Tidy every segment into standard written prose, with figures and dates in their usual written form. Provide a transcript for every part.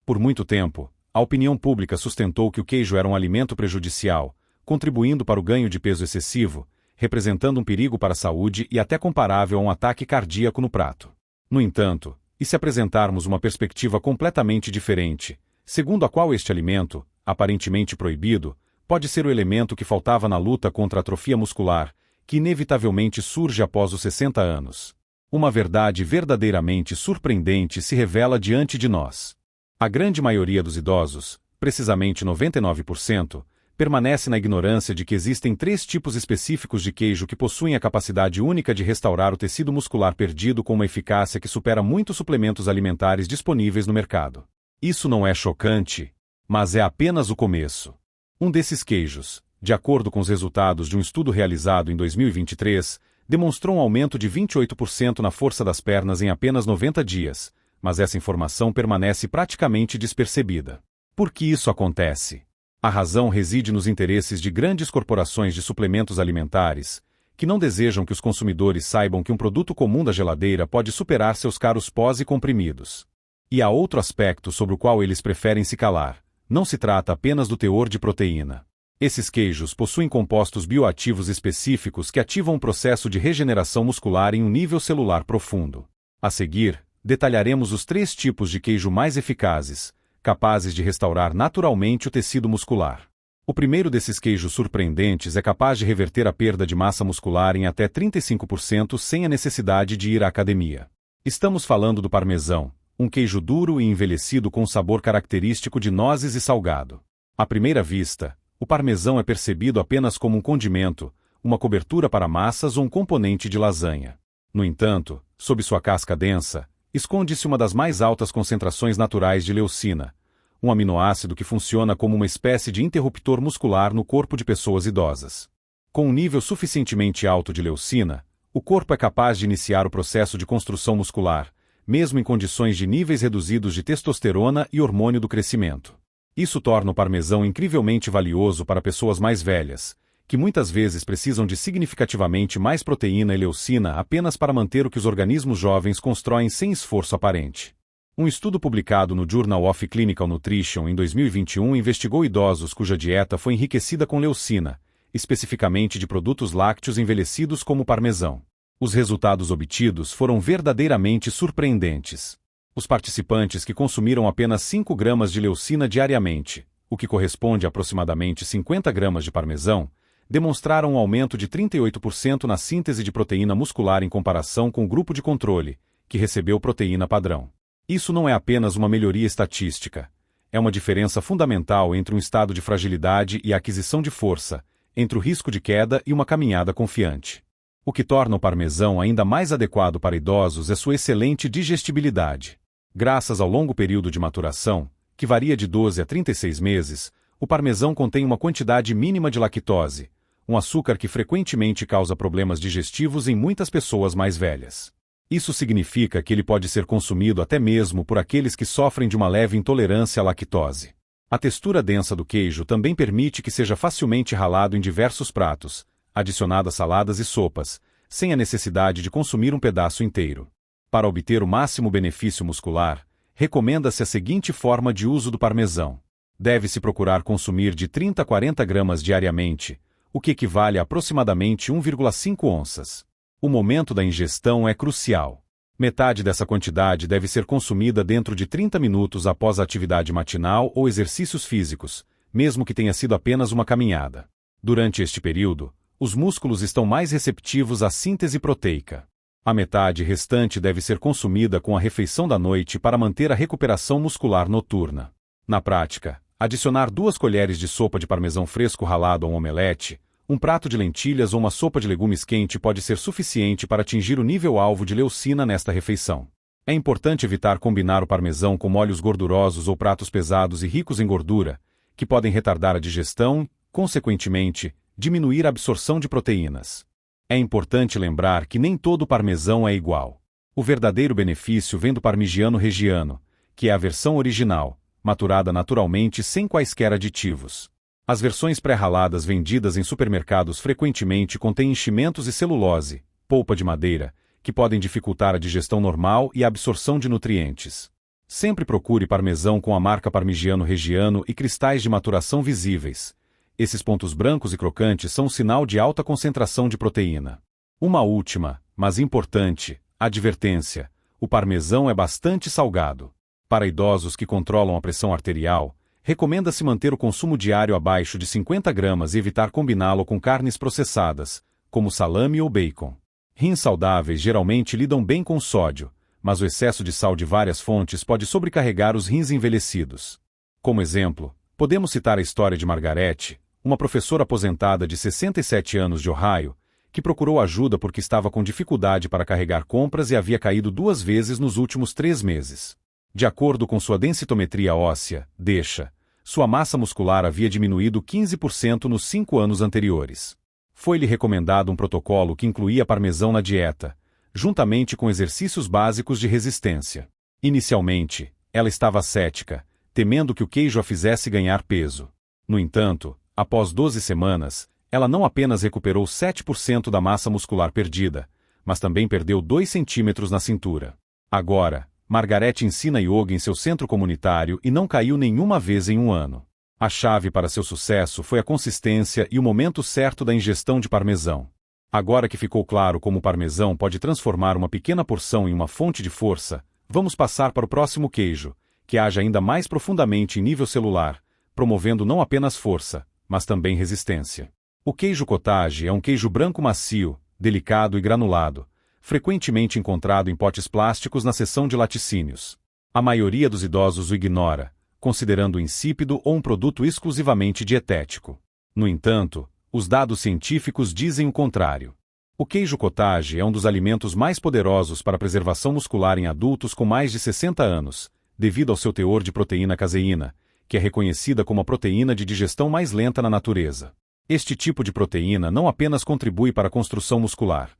Por muito tempo, a opinião pública sustentou que o queijo era um alimento prejudicial, contribuindo para o ganho de peso excessivo, representando um perigo para a saúde e até comparável a um ataque cardíaco no prato. No entanto, e se apresentarmos uma perspectiva completamente diferente, segundo a qual este alimento, aparentemente proibido, pode ser o elemento que faltava na luta contra a atrofia muscular, que inevitavelmente surge após os 60 anos. Uma verdade verdadeiramente surpreendente se revela diante de nós. A grande maioria dos idosos, precisamente 99%, permanece na ignorância de que existem 3 tipos específicos de queijo que possuem a capacidade única de restaurar o tecido muscular perdido com uma eficácia que supera muitos suplementos alimentares disponíveis no mercado. Isso não é chocante, mas é apenas o começo. Um desses queijos, de acordo com os resultados de um estudo realizado em 2023, demonstrou um aumento de 28% na força das pernas em apenas 90 dias, mas essa informação permanece praticamente despercebida. Por que isso acontece? A razão reside nos interesses de grandes corporações de suplementos alimentares, que não desejam que os consumidores saibam que um produto comum da geladeira pode superar seus caros pós e comprimidos. E há outro aspecto sobre o qual eles preferem se calar: não se trata apenas do teor de proteína. Esses queijos possuem compostos bioativos específicos que ativam o processo de regeneração muscular em um nível celular profundo. A seguir, detalharemos os 3 tipos de queijo mais eficazes, capazes de restaurar naturalmente o tecido muscular. O primeiro desses queijos surpreendentes é capaz de reverter a perda de massa muscular em até 35% sem a necessidade de ir à academia. Estamos falando do parmesão, um queijo duro e envelhecido com sabor característico de nozes e salgado. À primeira vista, o parmesão é percebido apenas como um condimento, uma cobertura para massas ou um componente de lasanha. No entanto, sob sua casca densa, esconde-se uma das mais altas concentrações naturais de leucina, um aminoácido que funciona como uma espécie de interruptor muscular no corpo de pessoas idosas. Com um nível suficientemente alto de leucina, o corpo é capaz de iniciar o processo de construção muscular, mesmo em condições de níveis reduzidos de testosterona e hormônio do crescimento. Isso torna o parmesão incrivelmente valioso para pessoas mais velhas, que muitas vezes precisam de significativamente mais proteína e leucina apenas para manter o que os organismos jovens constroem sem esforço aparente. Um estudo publicado no Journal of Clinical Nutrition em 2021 investigou idosos cuja dieta foi enriquecida com leucina, especificamente de produtos lácteos envelhecidos como parmesão. Os resultados obtidos foram verdadeiramente surpreendentes. Os participantes que consumiram apenas 5 gramas de leucina diariamente, o que corresponde a aproximadamente 50 gramas de parmesão, demonstraram um aumento de 38% na síntese de proteína muscular em comparação com o grupo de controle, que recebeu proteína padrão. Isso não é apenas uma melhoria estatística. É uma diferença fundamental entre um estado de fragilidade e a aquisição de força, entre o risco de queda e uma caminhada confiante. O que torna o parmesão ainda mais adequado para idosos é sua excelente digestibilidade. Graças ao longo período de maturação, que varia de 12 a 36 meses, o parmesão contém uma quantidade mínima de lactose, um açúcar que frequentemente causa problemas digestivos em muitas pessoas mais velhas. Isso significa que ele pode ser consumido até mesmo por aqueles que sofrem de uma leve intolerância à lactose. A textura densa do queijo também permite que seja facilmente ralado em diversos pratos, adicionado a saladas e sopas, sem a necessidade de consumir um pedaço inteiro. Para obter o máximo benefício muscular, recomenda-se a seguinte forma de uso do parmesão. Deve-se procurar consumir de 30 a 40 gramas diariamente, o que equivale a aproximadamente 1,5 onças. O momento da ingestão é crucial. Metade dessa quantidade deve ser consumida dentro de 30 minutos após a atividade matinal ou exercícios físicos, mesmo que tenha sido apenas uma caminhada. Durante este período, os músculos estão mais receptivos à síntese proteica. A metade restante deve ser consumida com a refeição da noite para manter a recuperação muscular noturna. Na prática, adicionar 2 colheres de sopa de parmesão fresco ralado a um omelete, um prato de lentilhas ou uma sopa de legumes quente pode ser suficiente para atingir o nível alvo de leucina nesta refeição. É importante evitar combinar o parmesão com molhos gordurosos ou pratos pesados e ricos em gordura, que podem retardar a digestão e, consequentemente, diminuir a absorção de proteínas. É importante lembrar que nem todo parmesão é igual. O verdadeiro benefício vem do parmigiano reggiano, que é a versão original, maturada naturalmente sem quaisquer aditivos. As versões pré-raladas vendidas em supermercados frequentemente contêm enchimentos e celulose, polpa de madeira, que podem dificultar a digestão normal e a absorção de nutrientes. Sempre procure parmesão com a marca Parmigiano Reggiano e cristais de maturação visíveis. Esses pontos brancos e crocantes são um sinal de alta concentração de proteína. Uma última, mas importante, advertência: o parmesão é bastante salgado. Para idosos que controlam a pressão arterial, recomenda-se manter o consumo diário abaixo de 50 gramas e evitar combiná-lo com carnes processadas, como salame ou bacon. Rins saudáveis geralmente lidam bem com sódio, mas o excesso de sal de várias fontes pode sobrecarregar os rins envelhecidos. Como exemplo, podemos citar a história de Margarete, uma professora aposentada de 67 anos de Ohio, que procurou ajuda porque estava com dificuldade para carregar compras e havia caído 2 vezes nos últimos 3 meses. De acordo com sua densitometria óssea, DEXA, sua massa muscular havia diminuído 15% nos 5 anos anteriores. Foi-lhe recomendado um protocolo que incluía parmesão na dieta, juntamente com exercícios básicos de resistência. Inicialmente, ela estava cética, temendo que o queijo a fizesse ganhar peso. No entanto, após 12 semanas, ela não apenas recuperou 7% da massa muscular perdida, mas também perdeu 2 centímetros na cintura. Agora, Margarete ensina yoga em seu centro comunitário e não caiu nenhuma vez em um ano. A chave para seu sucesso foi a consistência e o momento certo da ingestão de parmesão. Agora que ficou claro como o parmesão pode transformar uma pequena porção em uma fonte de força, vamos passar para o próximo queijo, que age ainda mais profundamente em nível celular, promovendo não apenas força, mas também resistência. O queijo cottage é um queijo branco macio, delicado e granulado, frequentemente encontrado em potes plásticos na seção de laticínios. A maioria dos idosos o ignora, considerando-o insípido ou um produto exclusivamente dietético. No entanto, os dados científicos dizem o contrário. O queijo cottage é um dos alimentos mais poderosos para a preservação muscular em adultos com mais de 60 anos, devido ao seu teor de proteína caseína, que é reconhecida como a proteína de digestão mais lenta na natureza. Este tipo de proteína não apenas contribui para a construção muscular.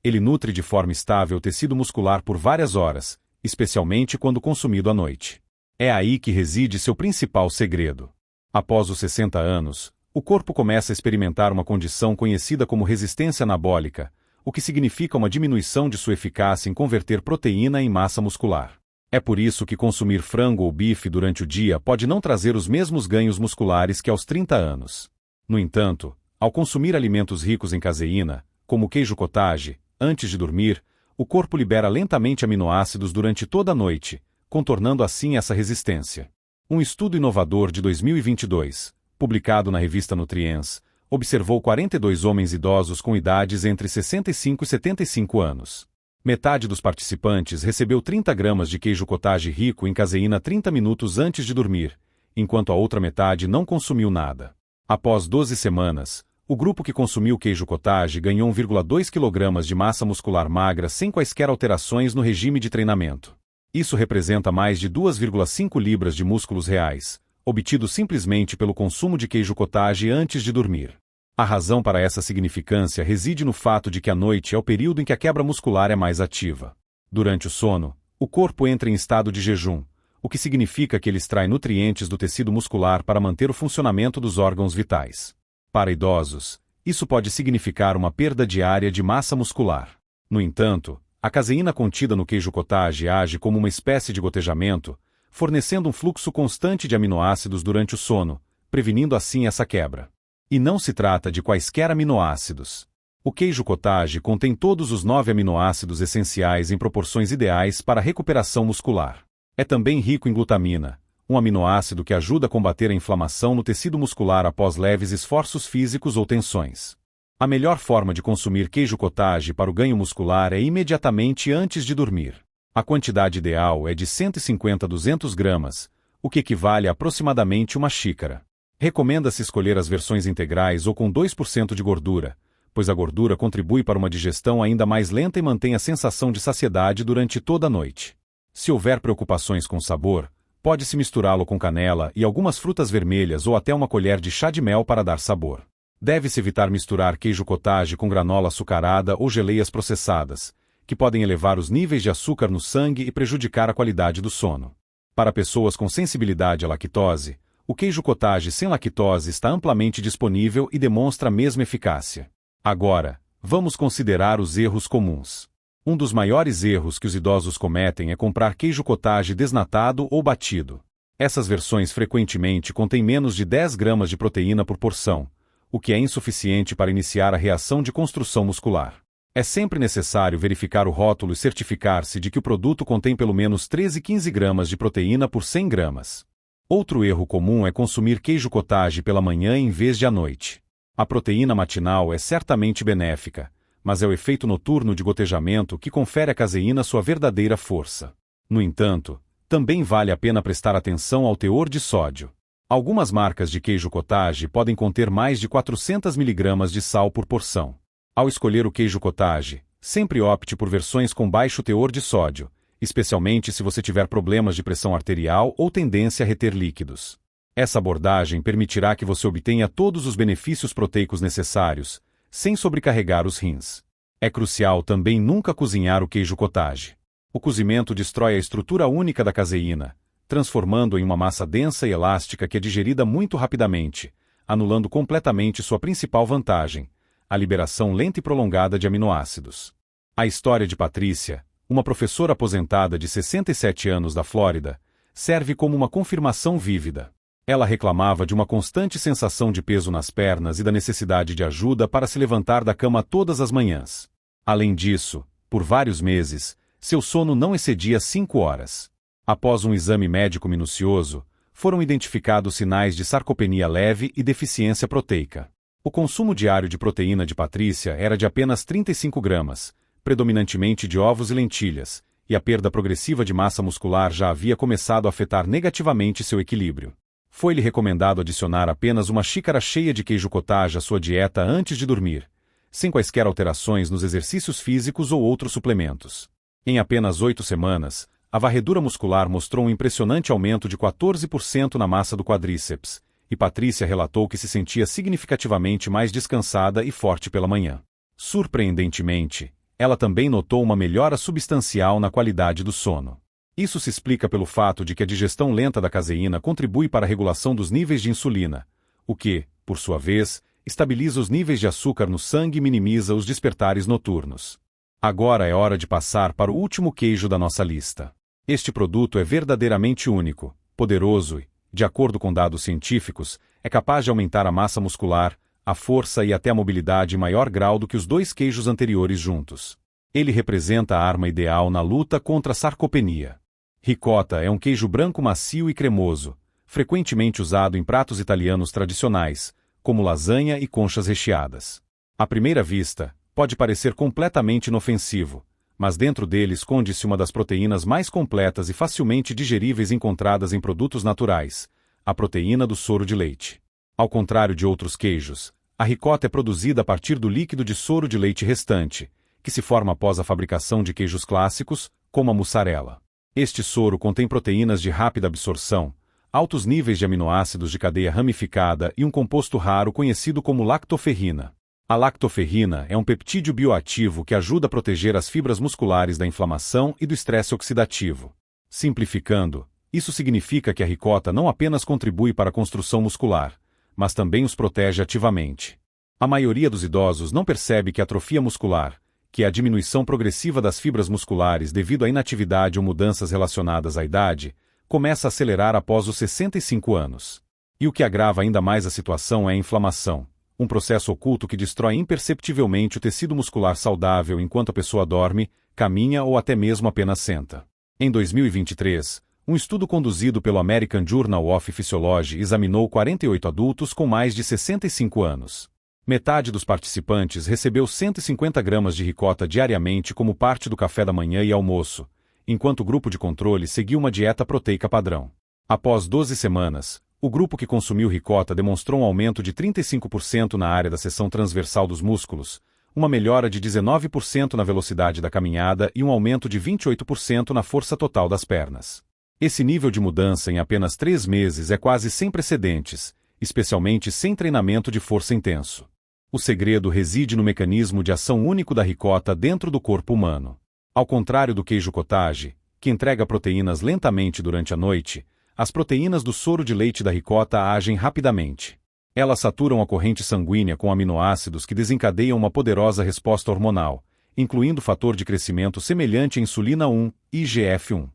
Ele nutre de forma estável o tecido muscular por várias horas, especialmente quando consumido à noite. É aí que reside seu principal segredo. Após os 60 anos, o corpo começa a experimentar uma condição conhecida como resistência anabólica, o que significa uma diminuição de sua eficácia em converter proteína em massa muscular. É por isso que consumir frango ou bife durante o dia pode não trazer os mesmos ganhos musculares que aos 30 anos. No entanto, ao consumir alimentos ricos em caseína, como o queijo cottage, antes de dormir, o corpo libera lentamente aminoácidos durante toda a noite, contornando assim essa resistência. Um estudo inovador de 2022, publicado na revista Nutrients, observou 42 homens idosos com idades entre 65 e 75 anos. Metade dos participantes recebeu 30 gramas de queijo cottage rico em caseína 30 minutos antes de dormir, enquanto a outra metade não consumiu nada. Após 12 semanas, o grupo que consumiu queijo cottage ganhou 1,2 kg de massa muscular magra sem quaisquer alterações no regime de treinamento. Isso representa mais de 2,5 libras de músculos reais, obtidos simplesmente pelo consumo de queijo cottage antes de dormir. A razão para essa significância reside no fato de que a noite é o período em que a quebra muscular é mais ativa. Durante o sono, o corpo entra em estado de jejum, o que significa que ele extrai nutrientes do tecido muscular para manter o funcionamento dos órgãos vitais. Para idosos, isso pode significar uma perda diária de massa muscular. No entanto, a caseína contida no queijo cottage age como uma espécie de gotejamento, fornecendo um fluxo constante de aminoácidos durante o sono, prevenindo assim essa quebra. E não se trata de quaisquer aminoácidos. O queijo cottage contém todos os 9 aminoácidos essenciais em proporções ideais para a recuperação muscular. É também rico em glutamina, um aminoácido que ajuda a combater a inflamação no tecido muscular após leves esforços físicos ou tensões. A melhor forma de consumir queijo cottage para o ganho muscular é imediatamente antes de dormir. A quantidade ideal é de 150 a 200 gramas, o que equivale a aproximadamente uma xícara. Recomenda-se escolher as versões integrais ou com 2% de gordura, pois a gordura contribui para uma digestão ainda mais lenta e mantém a sensação de saciedade durante toda a noite. Se houver preocupações com o sabor, pode-se misturá-lo com canela e algumas frutas vermelhas ou até uma colher de chá de mel para dar sabor. Deve-se evitar misturar queijo cottage com granola açucarada ou geleias processadas, que podem elevar os níveis de açúcar no sangue e prejudicar a qualidade do sono. Para pessoas com sensibilidade à lactose, o queijo cottage sem lactose está amplamente disponível e demonstra a mesma eficácia. Agora, vamos considerar os erros comuns. Um dos maiores erros que os idosos cometem é comprar queijo cottage desnatado ou batido. Essas versões frequentemente contêm menos de 10 gramas de proteína por porção, o que é insuficiente para iniciar a reação de construção muscular. É sempre necessário verificar o rótulo e certificar-se de que o produto contém pelo menos 13-15 gramas de proteína por 100 gramas. Outro erro comum é consumir queijo cottage pela manhã em vez de à noite. A proteína matinal é certamente benéfica, mas é o efeito noturno de gotejamento que confere à caseína sua verdadeira força. No entanto, também vale a pena prestar atenção ao teor de sódio. Algumas marcas de queijo cottage podem conter mais de 400 mg de sal por porção. Ao escolher o queijo cottage, sempre opte por versões com baixo teor de sódio, especialmente se você tiver problemas de pressão arterial ou tendência a reter líquidos. Essa abordagem permitirá que você obtenha todos os benefícios proteicos necessários, sem sobrecarregar os rins. É crucial também nunca cozinhar o queijo cottage. O cozimento destrói a estrutura única da caseína, transformando-a em uma massa densa e elástica que é digerida muito rapidamente, anulando completamente sua principal vantagem, a liberação lenta e prolongada de aminoácidos. A história de Patrícia, uma professora aposentada de 67 anos da Flórida, serve como uma confirmação vívida. Ela reclamava de uma constante sensação de peso nas pernas e da necessidade de ajuda para se levantar da cama todas as manhãs. Além disso, por vários meses, seu sono não excedia 5 horas. Após um exame médico minucioso, foram identificados sinais de sarcopenia leve e deficiência proteica. O consumo diário de proteína de Patrícia era de apenas 35 gramas, predominantemente de ovos e lentilhas, e a perda progressiva de massa muscular já havia começado a afetar negativamente seu equilíbrio. Foi-lhe recomendado adicionar apenas uma xícara cheia de queijo cottage à sua dieta antes de dormir, sem quaisquer alterações nos exercícios físicos ou outros suplementos. Em apenas 8 semanas, a varredura muscular mostrou um impressionante aumento de 14% na massa do quadríceps, e Patrícia relatou que se sentia significativamente mais descansada e forte pela manhã. Surpreendentemente, ela também notou uma melhora substancial na qualidade do sono. Isso se explica pelo fato de que a digestão lenta da caseína contribui para a regulação dos níveis de insulina, o que, por sua vez, estabiliza os níveis de açúcar no sangue e minimiza os despertares noturnos. Agora é hora de passar para o último queijo da nossa lista. Este produto é verdadeiramente único, poderoso e, de acordo com dados científicos, é capaz de aumentar a massa muscular, a força e até a mobilidade em maior grau do que os 2 queijos anteriores juntos. Ele representa a arma ideal na luta contra a sarcopenia. Ricota é um queijo branco macio e cremoso, frequentemente usado em pratos italianos tradicionais, como lasanha e conchas recheadas. À primeira vista, pode parecer completamente inofensivo, mas dentro dele esconde-se uma das proteínas mais completas e facilmente digeríveis encontradas em produtos naturais, a proteína do soro de leite. Ao contrário de outros queijos, a ricota é produzida a partir do líquido de soro de leite restante, que se forma após a fabricação de queijos clássicos, como a mussarela. Este soro contém proteínas de rápida absorção, altos níveis de aminoácidos de cadeia ramificada e um composto raro conhecido como lactoferrina. A lactoferrina é um peptídeo bioativo que ajuda a proteger as fibras musculares da inflamação e do estresse oxidativo. Simplificando, isso significa que a ricota não apenas contribui para a construção muscular, mas também os protege ativamente. A maioria dos idosos não percebe que a atrofia muscular, que é a diminuição progressiva das fibras musculares devido à inatividade ou mudanças relacionadas à idade, começa a acelerar após os 65 anos. E o que agrava ainda mais a situação é a inflamação, um processo oculto que destrói imperceptivelmente o tecido muscular saudável enquanto a pessoa dorme, caminha ou até mesmo apenas senta. Em 2023, um estudo conduzido pelo American Journal of Physiology examinou 48 adultos com mais de 65 anos. Metade dos participantes recebeu 150 gramas de ricota diariamente como parte do café da manhã e almoço, enquanto o grupo de controle seguiu uma dieta proteica padrão. Após 12 semanas, o grupo que consumiu ricota demonstrou um aumento de 35% na área da seção transversal dos músculos, uma melhora de 19% na velocidade da caminhada e um aumento de 28% na força total das pernas. Esse nível de mudança em apenas 3 meses é quase sem precedentes, especialmente sem treinamento de força intenso. O segredo reside no mecanismo de ação único da ricota dentro do corpo humano. Ao contrário do queijo cottage, que entrega proteínas lentamente durante a noite, as proteínas do soro de leite da ricota agem rapidamente. Elas saturam a corrente sanguínea com aminoácidos que desencadeiam uma poderosa resposta hormonal, incluindo fator de crescimento semelhante à insulina 1, IGF-1.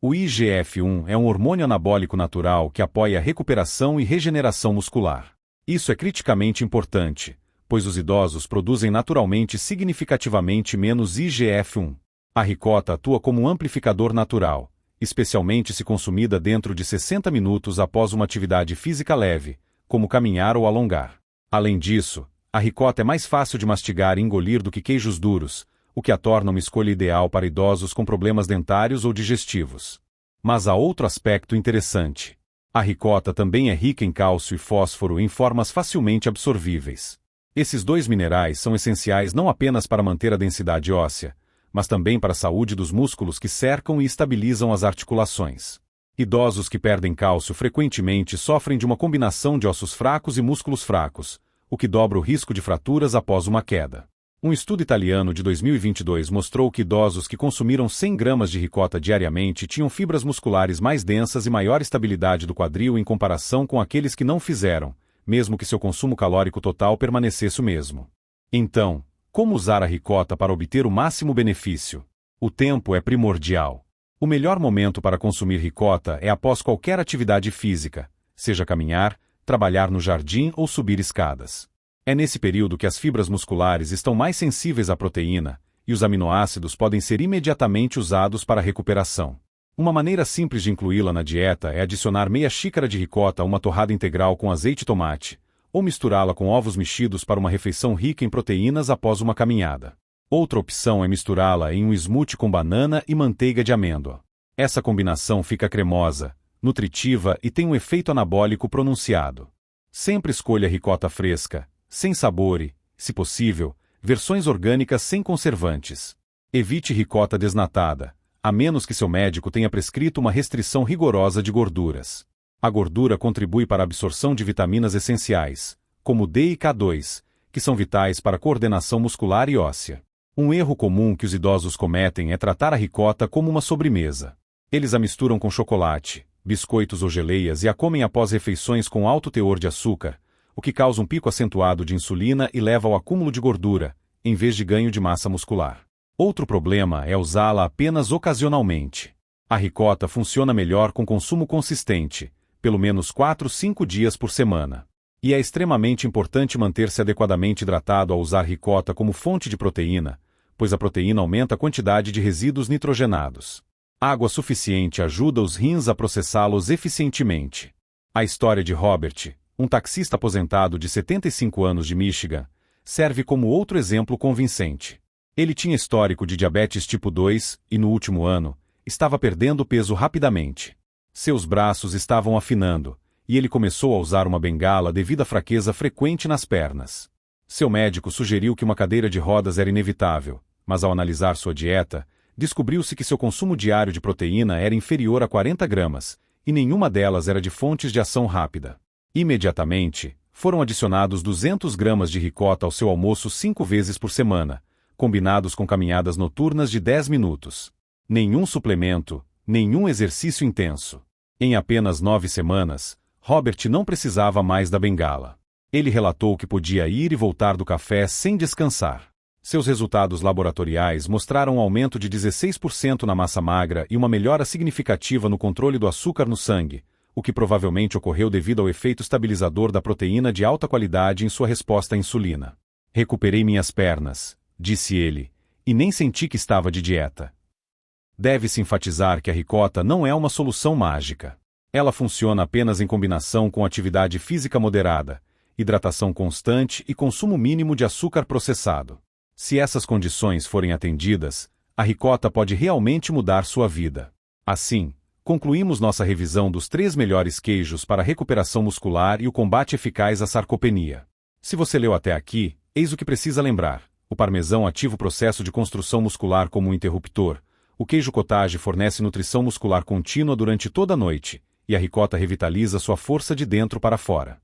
O IGF-1 é um hormônio anabólico natural que apoia a recuperação e regeneração muscular. Isso é criticamente importante, pois os idosos produzem naturalmente significativamente menos IGF-1. A ricota atua como um amplificador natural, especialmente se consumida dentro de 60 minutos após uma atividade física leve, como caminhar ou alongar. Além disso, a ricota é mais fácil de mastigar e engolir do que queijos duros, o que a torna uma escolha ideal para idosos com problemas dentários ou digestivos. Mas há outro aspecto interessante. A ricota também é rica em cálcio e fósforo em formas facilmente absorvíveis. Esses dois minerais são essenciais não apenas para manter a densidade óssea, mas também para a saúde dos músculos que cercam e estabilizam as articulações. Idosos que perdem cálcio frequentemente sofrem de uma combinação de ossos fracos e músculos fracos, o que dobra o risco de fraturas após uma queda. Um estudo italiano de 2022 mostrou que idosos que consumiram 100 gramas de ricota diariamente tinham fibras musculares mais densas e maior estabilidade do quadril em comparação com aqueles que não fizeram, mesmo que seu consumo calórico total permanecesse o mesmo. Então, como usar a ricota para obter o máximo benefício? O tempo é primordial. O melhor momento para consumir ricota é após qualquer atividade física, seja caminhar, trabalhar no jardim ou subir escadas. É nesse período que as fibras musculares estão mais sensíveis à proteína, e os aminoácidos podem ser imediatamente usados para a recuperação. Uma maneira simples de incluí-la na dieta é adicionar meia xícara de ricota a uma torrada integral com azeite e tomate, ou misturá-la com ovos mexidos para uma refeição rica em proteínas após uma caminhada. Outra opção é misturá-la em um smoothie com banana e manteiga de amêndoa. Essa combinação fica cremosa, nutritiva e tem um efeito anabólico pronunciado. Sempre escolha ricota fresca, sem sabor e, se possível, versões orgânicas sem conservantes. Evite ricota desnatada, a menos que seu médico tenha prescrito uma restrição rigorosa de gorduras. A gordura contribui para a absorção de vitaminas essenciais, como D e K2, que são vitais para a coordenação muscular e óssea. Um erro comum que os idosos cometem é tratar a ricota como uma sobremesa. Eles a misturam com chocolate, biscoitos ou geleias e a comem após refeições com alto teor de açúcar, o que causa um pico acentuado de insulina e leva ao acúmulo de gordura, em vez de ganho de massa muscular. Outro problema é usá-la apenas ocasionalmente. A ricota funciona melhor com consumo consistente, pelo menos 4-5 dias por semana. E é extremamente importante manter-se adequadamente hidratado ao usar ricota como fonte de proteína, pois a proteína aumenta a quantidade de resíduos nitrogenados. Água suficiente ajuda os rins a processá-los eficientemente. A história de Robert, um taxista aposentado de 75 anos de Michigan, serve como outro exemplo convincente. Ele tinha histórico de diabetes tipo 2 e, no último ano, estava perdendo peso rapidamente. Seus braços estavam afinando, e ele começou a usar uma bengala devido à fraqueza frequente nas pernas. Seu médico sugeriu que uma cadeira de rodas era inevitável, mas ao analisar sua dieta, descobriu-se que seu consumo diário de proteína era inferior a 40 gramas, e nenhuma delas era de fontes de ação rápida. Imediatamente, foram adicionados 200 gramas de ricota ao seu almoço 5 vezes por semana, combinados com caminhadas noturnas de 10 minutos. Nenhum suplemento, nenhum exercício intenso. Em apenas 9 semanas, Robert não precisava mais da bengala. Ele relatou que podia ir e voltar do café sem descansar. Seus resultados laboratoriais mostraram um aumento de 16% na massa magra e uma melhora significativa no controle do açúcar no sangue, o que provavelmente ocorreu devido ao efeito estabilizador da proteína de alta qualidade em sua resposta à insulina. Recuperei minhas pernas, disse ele, e nem senti que estava de dieta. Deve-se enfatizar que a ricota não é uma solução mágica. Ela funciona apenas em combinação com atividade física moderada, hidratação constante e consumo mínimo de açúcar processado. Se essas condições forem atendidas, a ricota pode realmente mudar sua vida. Assim, concluímos nossa revisão dos 3 melhores queijos para a recuperação muscular e o combate eficaz à sarcopenia. Se você leu até aqui, eis o que precisa lembrar. O parmesão ativa o processo de construção muscular como um interruptor, o queijo cottage fornece nutrição muscular contínua durante toda a noite, e a ricota revitaliza sua força de dentro para fora.